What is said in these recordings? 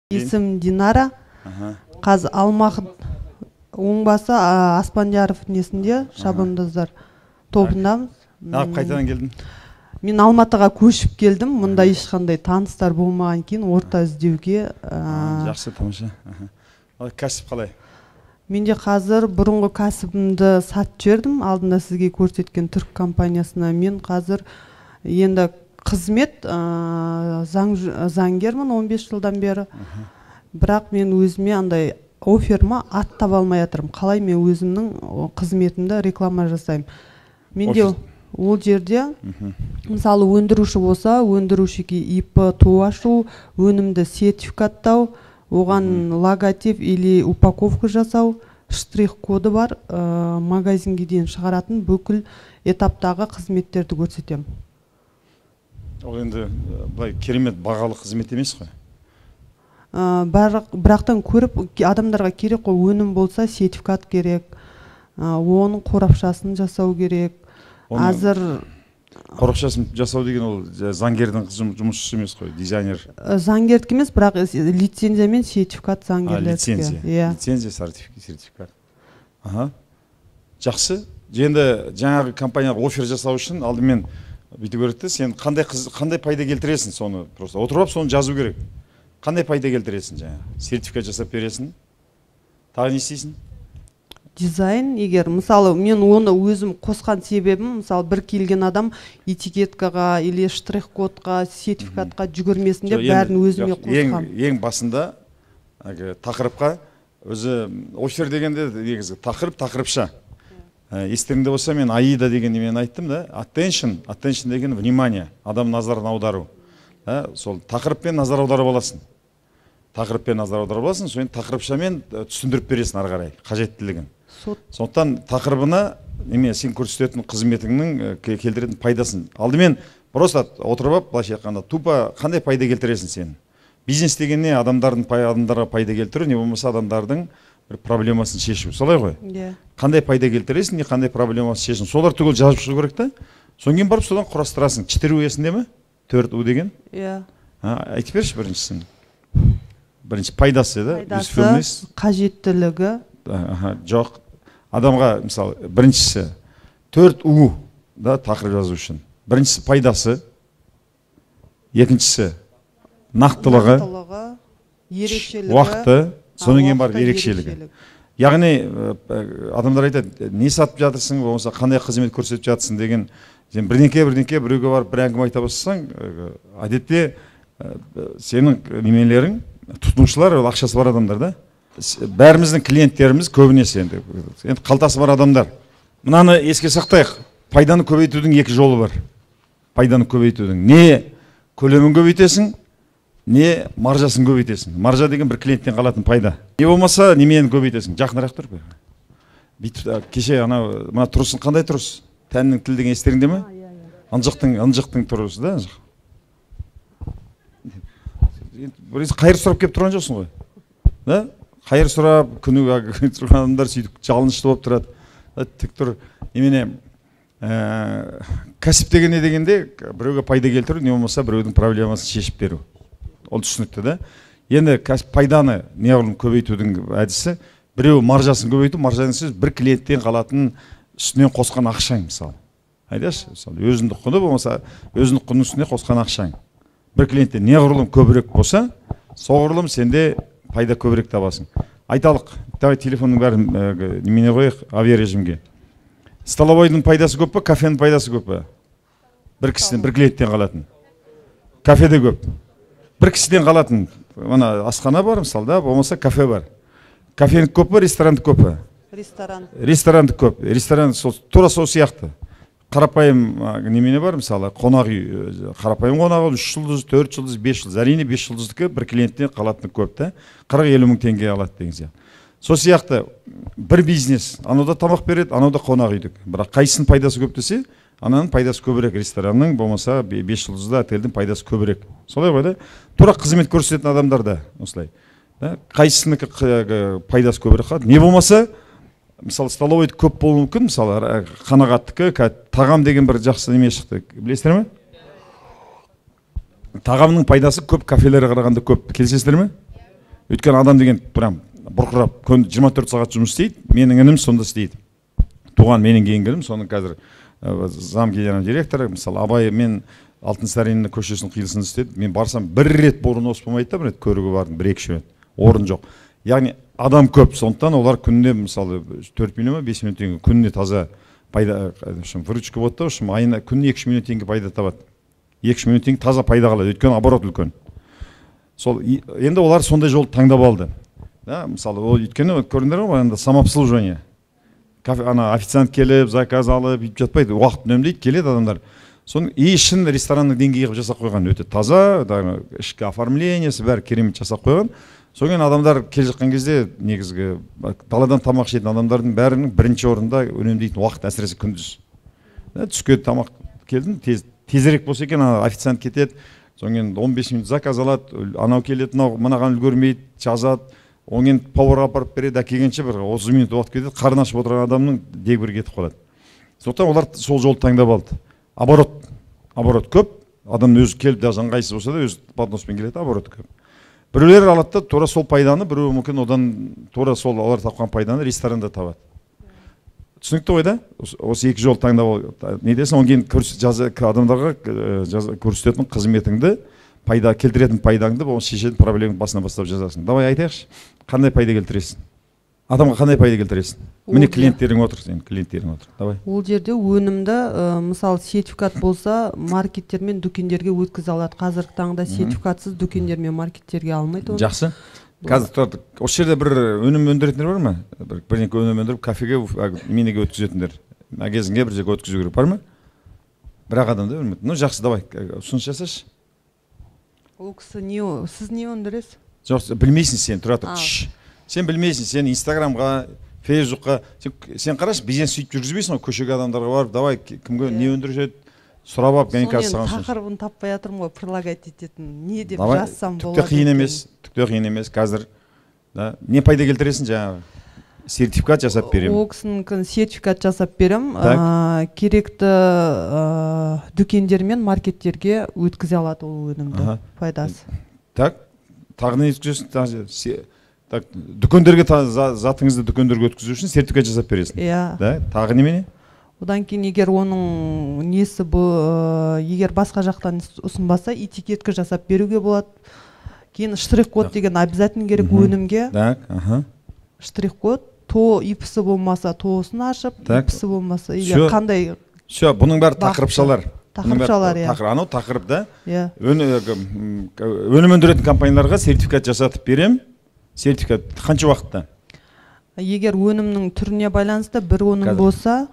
Есім Динара. Қазір Алмақ оңбасы Аспандияров несінде шабандоздар тобындамыз. Қайтадан келдің? Мен Алматыға көшіп келдім. Мұнда ешқандай таныстар болмаған кейін орта іздеуге. Жақсы, тамаша. Кәсіп қалай? Менде қазір бұрынғы кәсібімді сатып жібердім. Алдында сізге көрсеткен түрк компаниясына. Мен қазір енді қызмет заңгермін 15 жылдан бері. Бірақ мен өзіме андай оферма ат таба алмай жатырмын. Қалай мен өзімнің қызметімді реклама жасаймын. Менде ол жерде мысалы өндіруші болса, өндірушіге ИП ту ашу, өнімді сертификаттау, оған логотип или упаковка жасау, штрих-коды бар, магазинге дейін шығаратын бүкіл этаптағы қызметтерді көрсетемін. Ол енді былай керемет бағалы қызмет емес қой. Бірақтан көріп адамдарға керек қой, өнім болса сертификат керек, оның қорапшасын жасау керек. Азыр қорапшасын жасау деген ол заңгердің жұмысшысы емес қой, дизайнер. Заңгердік емес, бірақ лицензия мен сертификат заңгерлердікі. Лицензия, сертификат. Жақсы. Енді жаңағы компанияға офер жасау үшін алдымен бүйтіп көреді, сен қандай пайда келтіресің, соны просто отырып соны жазу керек. Қандай пайда келтіресің жаңа? Сертификат жасап бересің? Тағы не істейсің? Дизайн, егер мысалы мен оны өзім қосқан себебім, мысалы бір келген адам этикеткаға или штрих-кодқа, сертификатқа жүгірмесін деп бәрін өзіме қосқам. Ең басында тақырыпқа өзі офер дегенде негізі тақырыпша. Естеріңде болса мен Аида деген немен айттым да, attention деген внимание, адам назарын аудару. Сол тақырыппен назар аударып аласың. Соны тақырыпшамен түсіндіріп бересің ары қарай қажеттілігін. Сондықтан тақырыбына сен көрсететін қызметіңнің келтіретін пайдасын. Алдымен просто отырып алып, былайша айтқанда, тупо қандай пайда келтіресің сен? Бизнес деген не? Адамдарға пайда келтіру, не болмаса адамдардың бір проблемасын шешу. Солай ғой? Қандай пайда келтіресің, не қандай проблемасын шешің. Солар түгел жазып шығу керек та. Содан кейін барып содан құрастырасың. 4U есінде ме? 4U деген? Айтып берші біріншісін. Бірінші пайдасы еді. Пайдасы, қажеттілігі. Жоқ. Адамға, мысалы, біріншісі 4U тақырып жазу үшін. Біріншісі пайдасы. Екіншісі нақтылығы. Уақыты. Содан кейін бар ерекшелігі. Яғни адамдар айтады, не сатып жатырсың, болмаса қандай қызмет көрсетіп жатырсың деген, сен бірдеңке біреуге барып бір әңгіме айта бастасаң, әдетте сенің немелерің, тұтынушылар ақшасы бар адамдар да. Бәріміздің клиенттеріміз көбінесе енді қалтасы бар адамдар. Мынаны еске сақтайық, пайданы көбейтудің екі жолы бар. Пайданы көбейтудің не көлемін көбейтесің, не маржасын көбейтесің. Маржа деген бір клиенттен қалатын пайда. Не болмаса немен көбейтесің. Жақынырақ тұр. Кеше мына тұрысын қандай тұрыс? Тәннің тіл деген естеріңде ме? Ынжықтың тұрысы да. Қайыр сұрап кеп тұрған жоқсың ғой. Қайыр сұрап, күні тұрған адамдар сөйтіп жалынышты болып тұрады. Тік тұр. Кәсіп деген не дегенде біреуге пайда келтіру, не болмаса біреудің проблемасын шешіп беру. Ол түсінікті да. Енді пайданы неғылым көбейтудің әдісі, біреу маржасын көбейту, маржаның сөз бір клиенттен қалатын үстінен қосқан ақшаң, мысалы. Айдашы, өзіндік құны болмаса, өзіндік құнның үстіне қосқан ақшаң. Бір клиенттен неғылым көбірек болса, соғылым сенде пайда көбірек табасың. Айталық, давай телефонның бәрін немене қойық, авиарежимге. Столовойдың пайдасы көп па, кафенің пайдасы көп па? Бір кісіден, бір клиенттен қалатын. Кафеде көп. Бір кісіден қалатын, асхана бар, мысалы да, болмаса кафе бар. Кафенік көп па, ресторанды көп па? Ресторанды көп. Ресторан тура сол сияқты. Қарапайым немене бар, мысалы, қонақ үй, қарапайым қонақ үй, 3 жұлдыз, 4 жұлдыз, 5 жұлдыз. Әрине 5 жұлдыздікі бір клиенттен қалатыны көп та. 40-50 мың теңге алады деген сияқты. Сол сияқты бір бизнес, анада тамақ береді, анада қонақ үйдік. Бірақ қайсының пайдасы көп десе, ананың пайдасы көбірек, ресторанның, болмаса 5 жұлдызды отельдің пайдасы көбірек. Солай ғой да? Тура қызмет көрсететін адамдар да осылай. Қайсының пайдасы көбірек қалады. Не болмаса, мысалы, столовойды көп болуы мүмкін, мысалы, қанағаттікі, тағам деген бір жақсы неме шықты. Білесіздер ме? Тағамның пайдасы көп кафелерге қарағанда көп. Келісесіздер ме? Өйткені адам деген прям бұрқырап 24 сағат жұмыс істейді. Менің інім сонда істейді. Туған менен кейінгі інім, соның қазір зам генеральный директоры, мысалы Абай мен Алтынсарин көшесінің қиылысында істеді. Мен барсам бір рет орын ос болмайды да, бір рет көруге бардым, 1-2 рет. Орын жоқ. Яғни адам көп, сондықтан олар күніне мысалы 4 миллион ба 5 миллион теңге күніне таза пайда, выручка болады да, айына күніне 2 миллион теңге пайда табады. 2 миллион теңге таза пайда қалады, өйткені оборот үлкен. Сол енді олар сондай жол таңдап алды. Да, мысалы ол өйткені көрдіңдер ғой, анда самообслуживание. Ана официант келіп, заказ алып, үйіп жатпайды, уақыт үнемдейді, келеді адамдар. Соның шын ресторанның деңгейі қылып жасап қойған, өте таза, ішкі оформлениесі бәрі керемет жасап қойған. Соған адамдар келе жатқан кезде негізгі даладан тамақ ішетін адамдардың бәрінің бірінші орында үнемдейтін уақыт, әсіресе күндіз. Түске тамақ келдің, тезірек болса екен, официант кетеді, соңын 15 минут заказ алады, анау келеді, мынаған үлгермейді, жазады, оңен пауэр апарып береді, келгенше бір 30 минут уақыт кетеді, қарны ашып отырған адамның дегбірі кетіп қалады. Сондықтан олар сол жолды таңдап алды. Оборот көп, адам өзі келіп, даже ыңғайсыз болса да өзі подноспен келеді, оборот көп. Біреулер алады да тура сол пайданы, біреу мүмкін одан тура сол олар тапқан пайданы ресторанда табады. Түсінікті ғой да? Осы екі жол таңдап алды. Не десің, оң кейін адамдарға көрсететін қызметіңді, пайда келтіретін пайдаңды, ол шешетін проблеманы басына бастап жазасың. Давай айтайықшы, қандай пайда келтіресің? Адамға қандай пайда келтіресің? Міне клиенттерің отыр, сен клиенттерің отыр. Давай. Ол жерде өнімді, мысалы сертификат болса, маркеттер мен дүкендерге өткізе алады. Қазіргі таңда сертификатсыз дүкендер мен маркеттерге алмайды оны. Жақсы. Қазір осы жерде бір өнім өндіретіндер бар ма? Бірдеңке өнім өндіріп, кафеге, менеге өткізетіндер. Магазинге бір жерге өткізу керек бар ма? Бірақ адамда өлмейді. Ну, жақсы, давай, ұсыныс жасашы. Ол кісі сіз не өндіресіз? Жоқ, білмейсің сен, тұра тұр. Сен білмейсің, сен Инстаграмға, Фейсбукқа, сен қарашы, бизнес сөйтіп жүргізбейсің, көшеге адамдарға барып, давай, кімге не өндіреді, сұрап алып, және қазір саған соның тақырыбын таппай жатырмын ғой, предлагать ететін, не деп жазсам болады. Түкте қиын емес, қазір. Не пайда келтіресің жаңағы? Сертификат жасап берем. Ол кісінің сертификат жасап берем, керекті дүкендер мен маркеттерге өткізе алады ол өнімді, пайдасы. Так, тағы не өткізесің? Дүкендерге затыңызды дүкендерге өткізу үшін сертификат жасап бересің. Иә. Тағы немене? Одан кейін егер оның несі егер басқа жақтан ұсынбаса, этикетка жасап беруге болады. Кейін штрих-код деген обязательно керек өнімге. Так, штрих-код, то ипсы болмаса, тосын ашып, ипсы болмаса, егер қандай. Все, бұның бәрі тақырыпшалар. Тақырыпшалар, иә. Анау тақырып да. Өнім өндіретін компанияларға сертификат жасатып берем. Сертификат қанша уақытта? Егер өнімнің түріне байланысты бір өнім болса,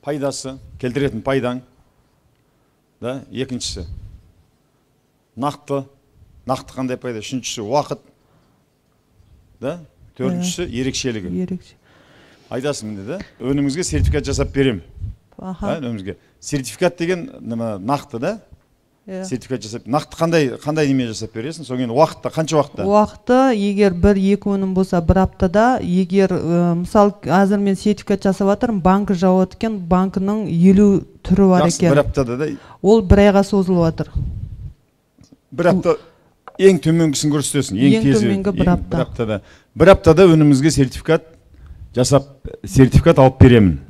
пайдасы, келтіретін пайдаң, да, екіншісі нақты қандай пайда, үшіншісі уақыт, да, төртіншісі ерекшелігі. Айтасың мінде, да, өнімізге сертификат жасап берем. Өнімізге сертификат деген нақты, да? Сертификат жасап, нақты қандай неме жасап бересің, соң енді уақытта, қанша уақытта? Уақытты, егер 1-2 өнім болса, бір аптада, егер, мысал, азыр мен сертификат жасап атырым, банкі жауат екен, банкының 50 түрі бар екен. Бір аптада да? Ол 1 айға созылып атыр. Бір апта, ең төменгісін көрсетесің, ең төменгі бір аптада. Бір аптада өнімізге сертификат алып беремін.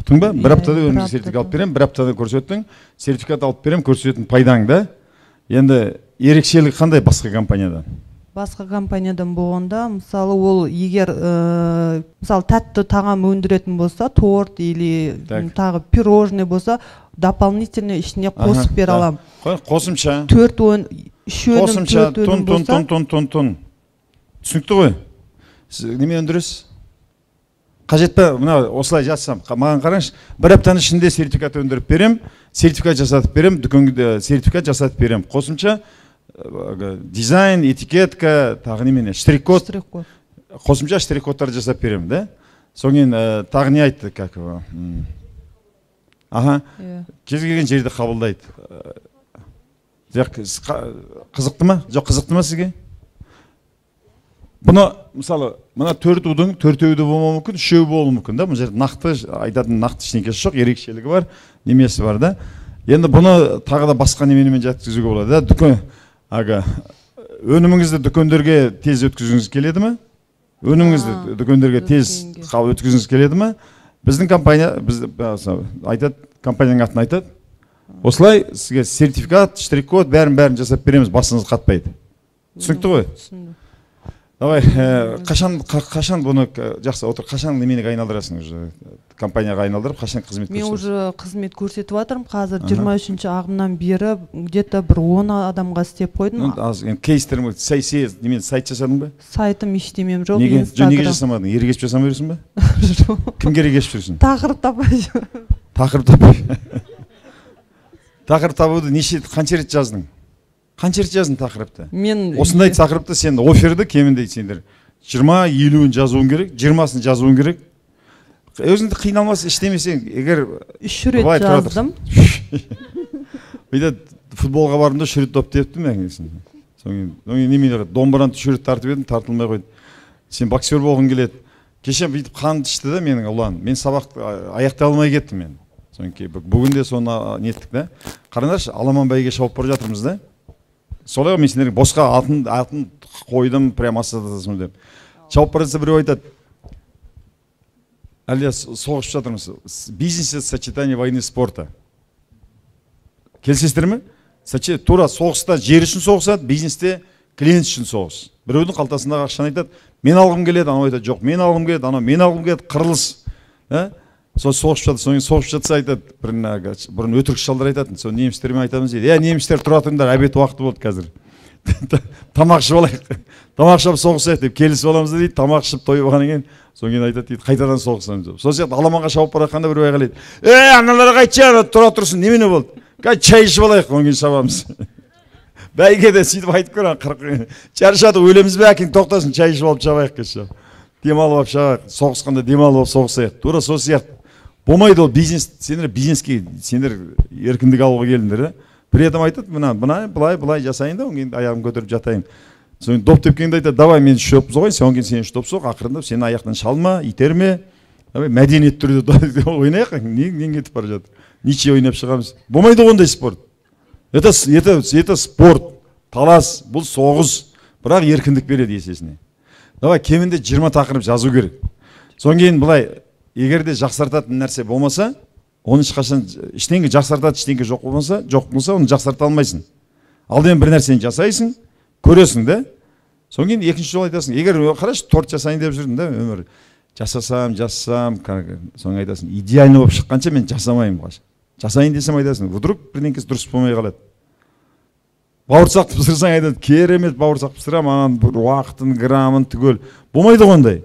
Тұң ба? Бір аптада өнімізге сертификат алып берем, бір аптада көрсеттің, сертификат алып берем, көрсететін пайдаңда. Енді ерекшелік қандай басқа компаниядан? Басқа компаниядан болғанда, мысалы ол егер, мысалы тәтті тағам өндіретін болса, торт или тағы пирожный болса, дополнительно ішіне қосып бер алам. Қосымша? 3 өнім болса. Тон. Түсінікті ғой? Сіз неме өндіресіз? Қажет па, мына осылай жазсам, маған қараңыз, бір аптаның ішінде сертификат өндіріп берем, сертификат жасатып берем, дүкенге сертификат жасатып берем. Қосымша дизайн, этикетка, тағы немене, штрих-код. Қосымша штрих-кодтар жасап берем, да? Соң тағы не айтты, как? Кез келген жерде қабылдайды. Қызықты ма? Жоқ, қызықты ма сізге? Бұны, мысалы, мұна 4 удың 4-еуді болмауы мүмкін, 3-еуі болуы мүмкін, да? Бұл жерде нақты, айтатын нақты ештеңкесі жоқ, ерекшелігі бар, немесі бар, да? Енді бұны тағы да басқа неменемен жеткізуге болады, да? Дүкен, өніміңізді дүкендерге тез өткізгіңіз келеді ме? Өніміңізді дүкендерге тез өткізгіңіз келеді ме? Біздің компания, айтады, компанияның атын айтады. Осылай сізге сертификат, штрих-код бәрін жасап береміз, басыңыз қатпайды. Түсінікті ғой? Түсіндім. Давай, қашан бұны жақсы отыр, қашан неменеге айналдырасың уже? Компанияға айналдырып, қашан қызмет көрсетесің? Мен уже қызмет көрсетіп жатырмын. Қазір 23-ші ағымнан бері где-то бір 10 адамға істеп қойдым. Кейстер сайт жасадың ба? Сайтым ештемем жоқ. Неге жасамадың? Ерегесіп жасамай жүрсің ба? Кімге ерегесіп жүрсің? Тақырып таппай. Тақырып таппай. Тақырып табуды қанша рет жаздың? Қанша рет жаздың тақырыпты? Осындай тақырыпты сен оферді кемінде сендер 20-50-ін жазуың керек, 20-сын жазуың керек. Өзіңді қиналмас іштемесең, егер 3 рет жаздым. Үйде футболға барымда 3 рет доп тептім әңгесін. Соңын немене домбыраны 3 рет тартып едім, тартылмай қойды. Сен боксер болғың келеді. Кеше бүйтіп қанды ішті да менің ұлан. Мен сабақты аяқтай алмай кеттім мен. Бүгінде соны неттік да. Қараңдаршы, Аламан бәйге шауып бара жатырмыз да. Солай мен сендерге босқа атын қойдым, прям асадасым деп. Шауып бара жатса біреу айтады. Әлде соғысып жатырмыз. Бизнес — сочетание войны и спорта. Келісесіздер ме? Тура соғыста жер үшін соғысады, бизнесте клиент үшін соғыс. Біреудің қалтасындағы ақшаны айтады, мен алғым келеді, анау айтады, жоқ, мен алғым келеді, анау мен алғым келеді, қырылыс. Сол соғысып жатыр, соң соғысып жатса айтады, бұрын өтірік шалдар айтатын, сол немістермен айтамыз дейді. Немістер тұра тұрыңдар, обед уақыты болды қазір. Тамақ ішіп алайық. Тамақ ішіп соғысайық деп келісіп аламыз дейді, тамақ ішіп тойып алғаннан кейін, соң кейін айтады дейді, қайтадан соғысамыз деп. Сол сияқты Аламанға шауып бара жатқанда бір айғайлайды. Аналарға айтшы, тұра тұрсын, немене болды? Чай ішіп алайық, оң кейін шабамыз. Бәйгеде сөйтіп айтып көрген, шаршадық, өлеміз бе, әкең тоқтасын, чай ішіп алып шабайық кеше. Демалып алып шабайық, соғысқанда демалып алып соғысайық. Тура сол сияқты. Болмайды ол бизнес, сендер бизнеске сендер еркіндік алуға келдіңдер. При этом айтады, былай жасайын да, оң аяғым көтеріп жатайын. Соң доп тепкенде айтады, давай мен үш доппыз ғой, сен сен үш доп соқ, ақырындап сені аяқтан шалма, итерме. Мәдениет түрде ойнайық, нең кетіп бара жатыр. Ниче ойнап шығамыз. Болмайды ондай спорт. Это спорт, талас, бұл соғыс, бірақ еркіндік береді есесіне. Давай кемінде 20 тақырып жазу керек. Соң кейін былай, егерде жақсартатын нәрсе болмаса, оны ешқашан ештеңе жақсартады, ештеңе жоқ болмаса, оны жақсарта алмайсың. Алдымен бір нәрсені жасайсың, көресің да. Соң кейін екінші жол айтасың. Егер қарашы, торт жасайын деп жүрдің да, өмір жасасам, соң айтасың, идеальный болып шыққанша мен жасамаймын. Жасайын десем айтасың, вдруг бірдеңкесі дұрыс болмай қалады. Бауырсақ пісірсең айтады, керемет бауырсақ пісірем, анан уақытын, грамын түгел. Болмайды ондай.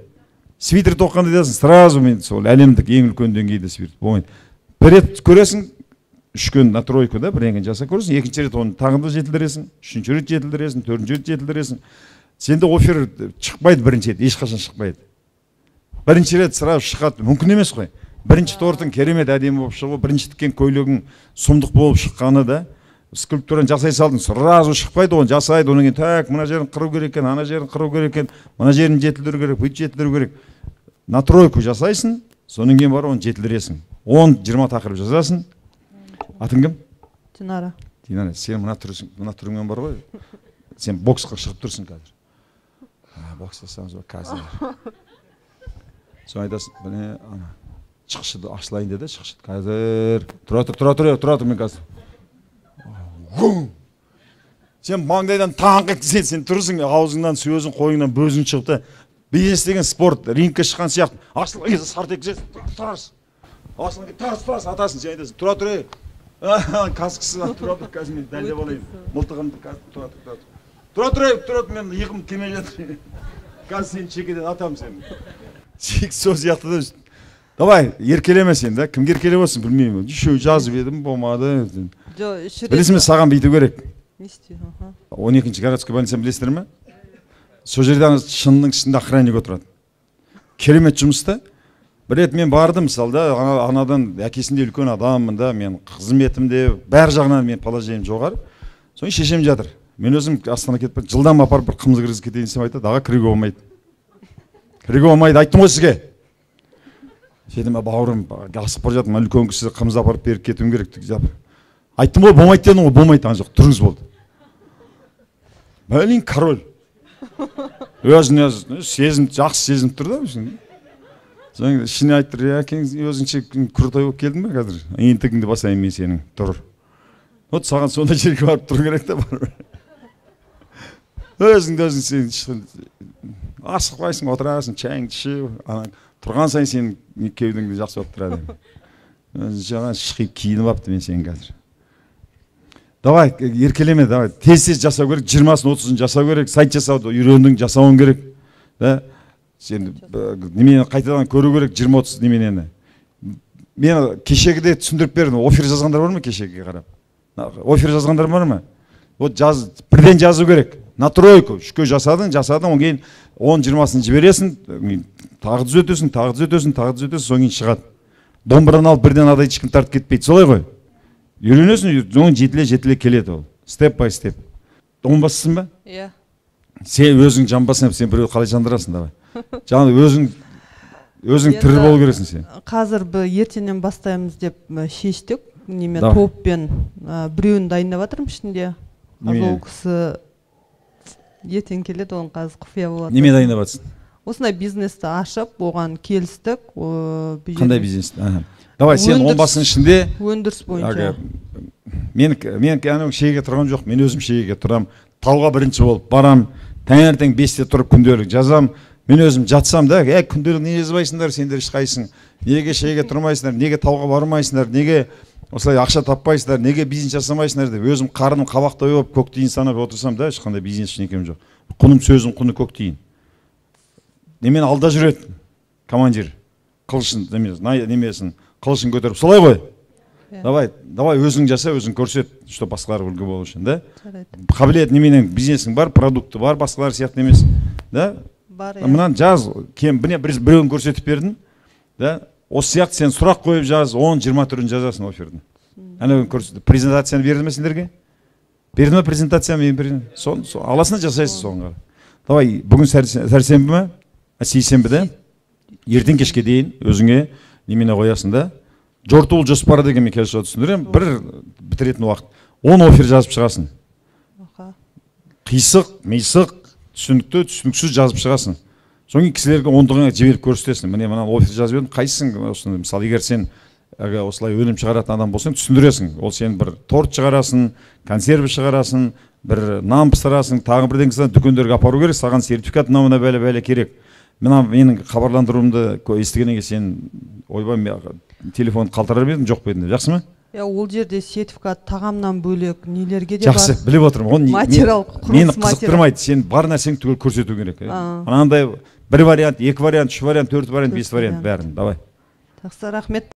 Свитер тоққанда дейсің, сразу мен сол әлемдік ең үлкен деңгейде свитер. Болмайды. Бір рет көресің, 3 на тройку да, бірдеңе жаса көресің, екінші рет оны тағы да жетілдіресің, үшінші рет жетілдіресің, төртінші рет жетілдіресің. Сенде офер шықпайды бірінші рет, ешқашан шықпайды. Бірінші рет сразу шығады, мүмкін емес қой. Бірінші тортың керемет әдемі болып шығу, бірінші тіккен көйлегің сұмдық болып шыққаны да, скульптураны жасай салдың, сразу шықпайды, оны жасайды, онан кейін так, мына жерін қыру керек екен, ана жерін қыру керек екен, мына жерін жетілдіру керек, бүйтіп жетілдіру керек. На тройку жасайсың, содан кейін барып оны жетілдіресің. 10-20 тақырып жазасың. Атың кім? Динара. Динара, сен мына түріңмен бар ғой. Сен боксқа шығып тұрсың қазір. Бокс жасамыз ба қазір. Соң айтасың, міне ана шықшыды ашылайын деді, шықшыды қазір. Тұра тұр мен қазір. Сен маңдайдан таңқ етті, сен тұрсың, аузыңнан, сөзің, қойыңнан бөзің шығыпты. Бизнес деген спорт, рингке шыққан сияқты. Ашылған кезде сарт екізесің, тұрарсың. Ашылған кезде тарс, атасың, сен айтасың, тұра. Каскысы тұра, қазір мен дәлдеп алайын. Мылтығымды тұра, мен иығым келмей жатыр. Қазір сені шекеден атам сені. Сол сияқты да. Давай, еркелеме сен да, кімге еркелеп olsun білмеймін. Үшеу жазып едім, болмады. Білесің ме, саған бүйту керек. 12-ші городской больницаны білесіздер ме? Сол жерде шынның ішінде охранник отырады. Керемет жұмыста. Бір рет мен бардым, мысалда, анадан әкесінде үлкен адаммын да, мен қызметімде, бәр жағынан мен положением жоғары. Соң шешем жатыр. Мен өзім Астана кетіп, жылдам апарып бір қымыз кіргізіп кетейін десем айтады, аға кіруге болмайды. Кіруге болмайды, айттым ғой сізге. Дедім, бауырым, асып бара жатырмын, үлкен кісі қымыз апарып беріп кетуім керек. Айттым ғой, болмайды дедім ғой, болмайды, ана жоқ, тұрыңыз болды. Блин, король. Өзін сезім, жақсы сезініп тұр да. Жаңа ішіне айтты, әкеңіз өзіңше крутой болып келдің бе қазір? Ентігіңді басайын мен сенің, тұр. Вот саған сондай жерге барып тұру керек та бар. Өзің сен асықпайсың, отырасың, чайыңды ішіп, тұрған сайын сенің кеудеңді жақсы болып тұрады. Жаңа шықып киініп апты мен сенің қазір. Давай, еркелеме, давай. Тез жасау керек, 20-сын 30-ын жасау керек, сайт жасауды үйрендің, жасауың керек. Сен неменені қайтадан көру керек, 20-30 неменені. Мен кешегіде түсіндіріп бердім, офер жазғандар бар ма кешегіге қарап? Офер жазғандар бар ма? Вот бірден жазу керек. На тройку, үшке жасадың, оң кейін 10-20-сын жібересің, тағы түзетесің, соң кейін шығады. Домбыраны алып бірден адайды ешкім тартып кетпейді, солай ғой? Үйренесің, соң жетіле келеді ол. Степ бай степ. Оңбасысың ба? Иә. Сен өзің жамбасың, сен біреуді қалай жандырасың, давай. Жаңа өзің тірі болу керексің сен. Қазір ертеңнен бастаймыз деп шештік. Немен топпен біреуін дайындап жатырмын ішінде. Ол кісі ертең келеді, оның қазір құпия болады. Неме дайындап жатсың? Осындай бизнесті ашып, оған келістік. Қандай бизнесті? Давай, сен оңбасың ішінде. Өндіріс бойынша. Мен шегеге тұрған жоқ, мен өзім шегеге тұрам. Тауға бірінші болып барам, таңертең 5-те тұрып күнделік жазам. Мен өзім жатсам да, күнделік не жазбайсыңдар, сендер ешқайсың. Неге шегеге тұрмайсыңдар, неге тауға бармайсыңдар, неге осылай ақша таппайсыңдар, неге бизнес жасамайсыңдар деп өзім қарным қабақтай болып көктейін санап отырсам да, ешқандай бизнес үшін екем жоқ. Құным сөзім, құны көктейін. Немен алда жүреді командир, қылышын немесін, қылышын көтеріп, солай ғой. Давай өзің жаса, өзің көрсет, что басқалар үлгі болу үшін, да? Қабілет неменен бизнесің бар, продукты бар, басқалар сияқты емес, да? Мұнан жаз, біреуін көрсетіп бердің, да? Осы сияқты сен сұрақ қойып жаз, 10-20 түрін жазасың офердің. Презентацияны берді ме сендерге? Берді ме презентацияны мен бердім? Аласына жасайсың соңға. Давай, бүгін сәрсенбі ме? Сейсенбі да? Ертең кешке дейін өзіңе немене қоясың да? Жортуыл жоспары деген мен келесі түсіндірем, бір бітіретін уақыт. 10 офер жазып шығасың. Қисық, мейсық, түсінікті, түсініксіз жазып шығасың. Соңғы кісілерге ондығыңа жіберіп көрсетесің. Міне мына офер жазып едім, қайсың? Мысалы, егер сен осылай өнім шығаратын адам болсаң, түсіндіресің. Ол сен бір торт шығарасың, консерві шығарасың, бір нан пысырасың, тағы бірдеңе дүкендерге апару керек, саған сертификат мына бәле керек. Менің хабарландыруымды естігеннен кейін сен ойбай телефон қалтырар едім, жоқ па едім, жақсы ма? Ол жерде сертификат тағамнан бөлек нелерге де бар. Жақсы, біліп отырмын. Материал, құрылыс материал. Мені қызықтырмайды, сен бар нәрсеңді түгел көрсету керек. Анандай бір вариант, 2 вариант, 3 вариант, 4 вариант, 5 вариант бәрін, давай. Жақсы, рахмет.